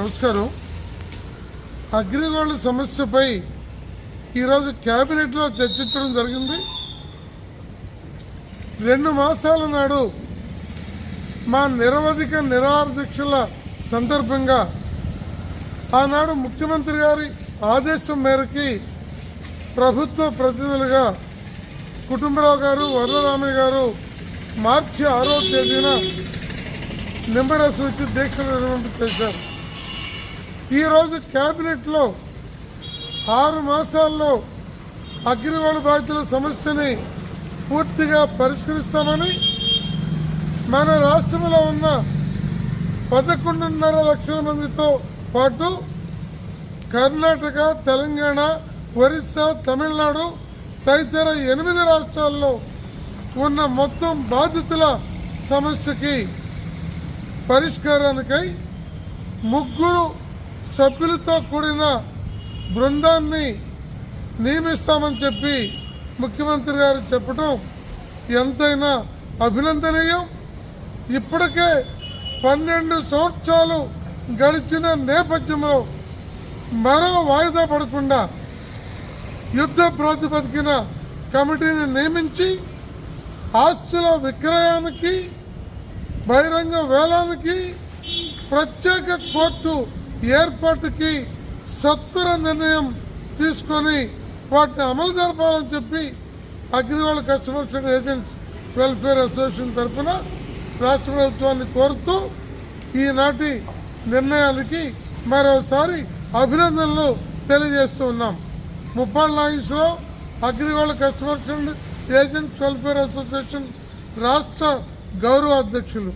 నమస్కారం. అగ్రిగోల్డ్ సమస్యపై ఈరోజు క్యాబినెట్లో చర్చించడం జరిగింది. 2 మాసాల నాడు మా నిరవధిక నిరాహారదీక్షల సందర్భంగా ఆనాడు ముఖ్యమంత్రి గారి ఆదేశం మేరకి ప్రభుత్వ ప్రతినిధులుగా కుటుంబరావు గారు, వరదరామయ్య గారు మార్చి 6వ తేదీన నిమ్మరసం ఇచ్చి దీక్షలు నిర్వహణ చేశారు. ఈరోజు క్యాబినెట్లో 6 మాసాల్లో అగ్రిగోల్డ్ బాధితుల సమస్యని పూర్తిగా పరిష్కరిస్తామని, మన రాష్ట్రంలో ఉన్న 11.5 లక్షల మందితో పాటు కర్ణాటక, తెలంగాణ, ఒరిస్సా, తమిళనాడు తదితర 8 రాష్ట్రాల్లో ఉన్న మొత్తం బాధితుల సమస్యకి పరిష్కారానికై 3 సభ్యులతో కూడిన బృందాన్ని నియమిస్తామని చెప్పి ముఖ్యమంత్రి గారు చెప్పడం ఎంతైనా అభినందనీయం. ఇప్పటికే 12 సంవత్సరాలు గడిచిన నేపథ్యంలో మరో వాయిదా పడకుండా యుద్ధ ప్రాతిపదికన కమిటీని నియమించి ఆస్తుల విక్రయానికి, బహిరంగ వేలానికి, ప్రత్యేక కోర్టు ఏర్పాటుకి సత్వర నిర్ణయం తీసుకొని వాటిని అమలు జరపాలని చెప్పి AgriGold customers and agents welfare association తరఫున రాష్ట్ర ప్రభుత్వాన్ని కోరుతూ ఈనాటి నిర్ణయాలకి మరోసారి అభినందనలు తెలియజేస్తూ ఉన్నాం. Muppalla Nageswara Rao, AgriGold customers and agents welfare association రాష్ట్ర గౌరవ అధ్యక్షులు.